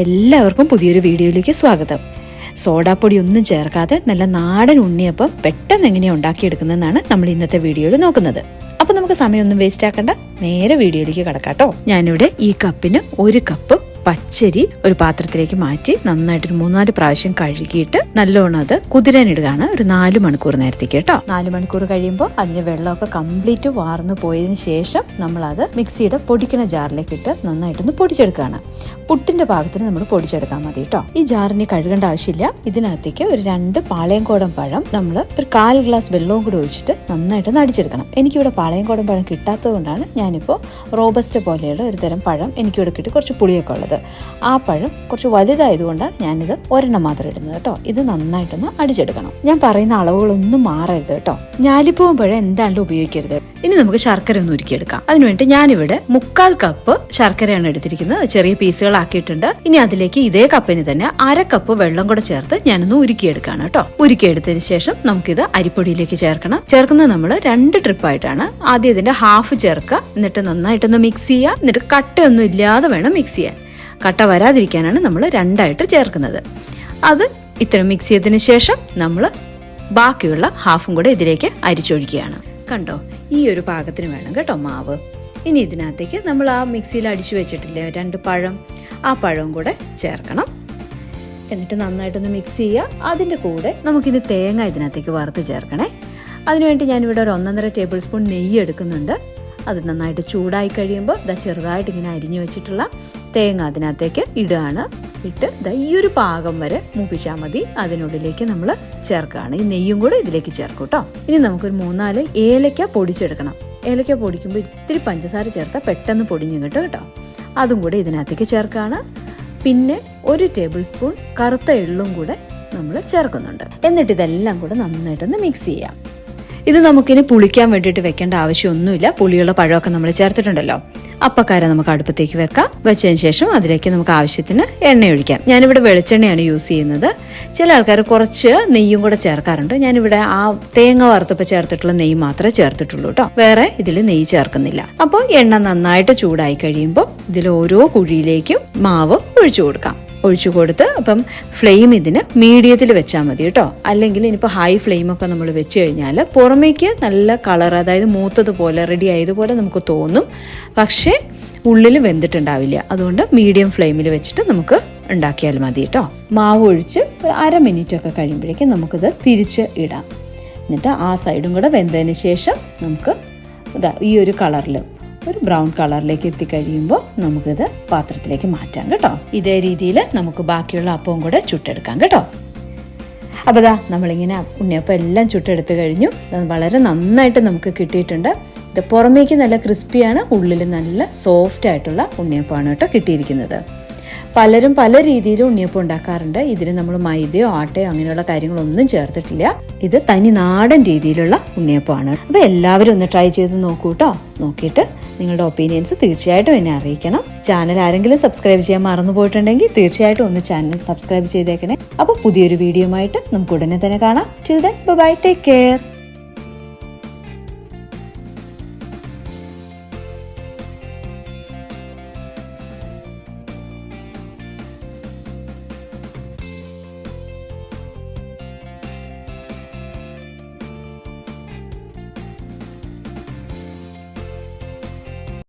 എല്ലാവർക്കും പുതിയൊരു വീഡിയോയിലേക്ക് സ്വാഗതം. സോഡാപ്പൊടി ഒന്നും ചേർക്കാതെ നല്ല നാടൻ ഉണ്ണിയപ്പം പെട്ടെന്ന് എങ്ങനെയാണ് ഉണ്ടാക്കിയെടുക്കുന്നതെന്നാണ് നമ്മൾ ഇന്നത്തെ വീഡിയോയിൽ നോക്കുന്നത്. അപ്പോൾ നമുക്ക് സമയമൊന്നും വേസ്റ്റ് ആക്കണ്ട, നേരെ വീഡിയോയിലേക്ക് കടക്കാട്ടോ. ഞാനിവിടെ ഈ കപ്പിന് 1 കപ്പ് പച്ചരി ഒരു പാത്രത്തിലേക്ക് മാറ്റി നന്നായിട്ടൊരു 3-4 പ്രാവശ്യം കഴുകിയിട്ട് നല്ലോണം അത് കുതിരാനിടുകയാണ്. ഒരു 4 മണിക്കൂർ നേരത്തേക്ക് കേട്ടോ. 4 മണിക്കൂർ കഴിയുമ്പോൾ അതിന്റെ വെള്ളമൊക്കെ കംപ്ലീറ്റ് വാർന്നു പോയതിന് ശേഷം നമ്മളത് മിക്സിയുടെ പൊടിക്കണ ജാറിലേക്ക് ഇട്ട് നന്നായിട്ടൊന്ന് പൊടിച്ചെടുക്കുകയാണ്. പുട്ടിന്റെ പാകത്തിന് നമ്മൾ പൊടിച്ചെടുത്താൽ മതി കേട്ടോ. ഈ ജാറിന് കഴുകേണ്ട ആവശ്യമില്ല. ഇതിനകത്തേക്ക് ഒരു 2 പാളയംകോടൻ പഴം നമ്മൾ ഒരു 1/4 ഗ്ലാസ് വെള്ളവും കൂടി ഒഴിച്ചിട്ട് നന്നായിട്ടൊന്ന് അടിച്ചെടുക്കണം. എനിക്കിവിടെ പാളയംകോടൻ പഴം കിട്ടാത്തത് കൊണ്ടാണ് ഞാനിപ്പോൾ റോബസ്റ്റ പോലെയുള്ള ഒരു തരം പഴം എനിക്കിവിടെ കിട്ടി, കുറച്ച് പുളിയൊക്കെ ഉള്ളത്. ആ പഴം കുറച്ച് വലുതായതുകൊണ്ടാണ് ഞാനിത് ഒരെണ്ണം മാത്രം ഇടുന്നത് കേട്ടോ. ഇത് നന്നായിട്ടൊന്ന് അടിച്ചെടുക്കണം. ഞാൻ പറയുന്ന അളവുകളൊന്നും മാറരുത് കേട്ടോ. ഞാലിപ്പൂവൻ പഴം എന്താണെങ്കിലും ഉപയോഗിക്കരുത്. ഇനി നമുക്ക് ശർക്കര ഒന്ന് ഉരുക്കിയെടുക്കാം. അതിനുവേണ്ടി ഞാനിവിടെ 1/4 കപ്പ് ശർക്കരയാണ് എടുത്തിരിക്കുന്നത്. ചെറിയ പീസുകളാക്കിയിട്ടുണ്ട്. ഇനി അതിലേക്ക് ഇതേ കപ്പിന് തന്നെ 1/2 കപ്പ് വെള്ളം കൂടെ ചേർത്ത് ഞാനൊന്ന് ഉരുക്കിയെടുക്കുകയാണ് കേട്ടോ. ഉരുക്കിയെടുത്തതിന് ശേഷം നമുക്കിത് അരിപ്പൊടിയിലേക്ക് ചേർക്കണം. ചേർക്കുന്നത് നമ്മൾ 2 ട്രിപ്പായിട്ടാണ്. ആദ്യം ഇതിന്റെ ഹാഫ് ചേർക്കുക, എന്നിട്ട് നന്നായിട്ടൊന്ന് മിക്സ് ചെയ്യുക. എന്നിട്ട് കട്ടയൊന്നും ഇല്ലാതെ വേണം മിക്സ് ചെയ്യാൻ. കട്ട വരാതിരിക്കാനാണ് നമ്മൾ 2ആയിട്ട് ചേർക്കുന്നത്. അത് ഇത്രയും മിക്സ് ചെയ്തതിന് ശേഷം നമ്മൾ ബാക്കിയുള്ള ഹാഫും കൂടെ ഇതിലേക്ക് അരിച്ചൊഴിക്കുകയാണ്. കണ്ടോ, ഈ ഒരു പാകത്തിന് വേണം കേട്ടോ മാവ്. ഇനി ഇതിനകത്തേക്ക് നമ്മൾ ആ മിക്സിയിൽ അടിച്ചു വെച്ചിട്ടില്ലേ 2 പഴം, ആ പഴവും കൂടെ ചേർക്കണം. എന്നിട്ട് നന്നായിട്ടൊന്ന് മിക്സ് ചെയ്യുക. അതിൻ്റെ കൂടെ നമുക്കിത് തേങ്ങ ഇതിനകത്തേക്ക് വറുത്ത് ചേർക്കണേ. അതിനുവേണ്ടി ഞാനിവിടെ ഒരു 1.5 ടേബിൾ സ്പൂൺ നെയ്യ് എടുക്കുന്നുണ്ട്. അത് നന്നായിട്ട് ചൂടായി കഴിയുമ്പോൾ ചെറുതായിട്ട് ഇങ്ങനെ അരിഞ്ഞു വെച്ചിട്ടുള്ള തേങ്ങ അതിനകത്തേക്ക് ഇടുകയാണ്. ഇട്ട് ഈ ഒരു പാകം വരെ മൂപ്പിച്ചാൽ മതി. അതിനുള്ളിലേക്ക് നമ്മൾ ചേർക്കുകയാണ്. ഈ നെയ്യും കൂടെ ഇതിലേക്ക് ചേർക്കും കേട്ടോ. ഇനി നമുക്കൊരു 3-4 ഏലക്ക പൊടിച്ചെടുക്കണം. ഏലക്ക പൊടിക്കുമ്പോൾ ഇത്തിരി പഞ്ചസാര ചേർത്താൽ പെട്ടെന്ന് പൊടിഞ്ഞു കിട്ടും കേട്ടോ. അതും കൂടെ ഇതിനകത്തേക്ക് ചേർക്കുകയാണ്. പിന്നെ 1 ടേബിൾ സ്പൂൺ കറുത്ത എള്ളും കൂടെ നമ്മൾ ചേർക്കുന്നുണ്ട്. എന്നിട്ട് ഇതെല്ലാം കൂടെ നന്നായിട്ടൊന്ന് മിക്സ് ചെയ്യാം. ഇത് നമുക്കിനി പുളിക്കാൻ വേണ്ടിയിട്ട് വെക്കേണ്ട ആവശ്യമൊന്നുമില്ല. പുളിയുള്ള പഴമൊക്കെ നമ്മൾ ചേർത്തിട്ടുണ്ടല്ലോ. അപ്പക്കാര നമുക്ക് അടുപ്പത്തേക്ക് വെക്കാം. വെച്ചതിന് ശേഷം അതിലേക്ക് നമുക്ക് ആവശ്യത്തിന് എണ്ണ ഒഴിക്കാം. ഞാനിവിടെ വെളിച്ചെണ്ണയാണ് യൂസ് ചെയ്യുന്നത്. ചില ആൾക്കാർ കുറച്ച് നെയ്യും കൂടെ ചേർക്കാറുണ്ട്. ഞാനിവിടെ ആ തേങ്ങ വറുത്തപ്പോൾ ചേർത്തിട്ടുള്ള നെയ്യ് മാത്രമേ ചേർത്തിട്ടുള്ളൂ കേട്ടോ. വേറെ ഇതിൽ നെയ്യ് ചേർക്കുന്നില്ല. അപ്പോൾ എണ്ണ നന്നായിട്ട് ചൂടായി കഴിയുമ്പോൾ ഇതിൽ ഓരോ കുഴിയിലേക്കും മാവ് ഒഴിച്ചു കൊടുക്കാം. ഒഴിച്ചു കൊടുത്ത് അപ്പം ഫ്ലെയിം ഇതിന് മീഡിയത്തിൽ വെച്ചാൽ മതി കേട്ടോ. അല്ലെങ്കിൽ ഇനിയിപ്പോൾ ഹൈ ഫ്ലെയിമൊക്കെ നമ്മൾ വെച്ച് കഴിഞ്ഞാൽ പുറമേക്ക് നല്ല കളർ, അതായത് മൂത്തതുപോലെ റെഡി ആയതുപോലെ നമുക്ക് തോന്നും, പക്ഷേ ഉള്ളിൽ വെന്തിട്ടുണ്ടാവില്ല. അതുകൊണ്ട് മീഡിയം ഫ്ലെയിമിൽ വെച്ചിട്ട് നമുക്ക് ഉണ്ടാക്കിയാൽ മതി കേട്ടോ. മാവ് ഒഴിച്ച് ഒരു 1/2 മിനിറ്റൊക്കെ കഴിയുമ്പോഴേക്കും നമുക്കിത് തിരിച്ച് ഇടാം. എന്നിട്ട് ആ സൈഡും കൂടെ വെന്തതിന് ശേഷം നമുക്ക് ഈ ഒരു കളറിൽ ഒരു ബ്രൗൺ കളറിലേക്ക് എത്തിക്കഴിയുമ്പോൾ നമുക്കിത് പാത്രത്തിലേക്ക് മാറ്റാം കേട്ടോ. ഇതേ രീതിയിൽ നമുക്ക് ബാക്കിയുള്ള അപ്പവും കൂടെ ചുട്ടെടുക്കാം കേട്ടോ. അപ്പോൾ നമ്മളിങ്ങനെ ഉണ്ണിയപ്പം എല്ലാം ചുട്ടെടുത്ത് കഴിഞ്ഞു. വളരെ നന്നായിട്ട് നമുക്ക് കിട്ടിയിട്ടുണ്ട്. ഇത് പുറമേക്ക് നല്ല ക്രിസ്പിയാണ്, ഉള്ളിൽ നല്ല സോഫ്റ്റ് ആയിട്ടുള്ള ഉണ്ണിയപ്പമാണ് കേട്ടോ കിട്ടിയിരിക്കുന്നത്. പലരും പല രീതിയിലും ഉണ്ണിയപ്പം ഉണ്ടാക്കാറുണ്ട്. ഇതിന് നമ്മൾ മൈദയോ ആട്ടയോ അങ്ങനെയുള്ള കാര്യങ്ങളൊന്നും ചേർത്തിട്ടില്ല. ഇത് തനി നാടൻ രീതിയിലുള്ള ഉണ്ണിയപ്പമാണ്. അപ്പോൾ എല്ലാവരും ഒന്ന് ട്രൈ ചെയ്ത് നോക്കൂ കേട്ടോ. നോക്കിയിട്ട് നിങ്ങളുടെ ഒപ്പീനിയൻസ് തീർച്ചയായിട്ടും എന്നെ അറിയിക്കണം. ചാനൽ ആരെങ്കിലും സബ്സ്ക്രൈബ് ചെയ്യാൻ മറന്നു പോയിട്ടുണ്ടെങ്കിൽ തീർച്ചയായിട്ടും ഒന്ന് ചാനൽ സബ്സ്ക്രൈബ് ചെയ്തേക്കണേ. അപ്പോൾ പുതിയൊരു വീഡിയോ ആയിട്ട് നമുക്ക് ഉടനെ തന്നെ കാണാം. Till then bye, take care.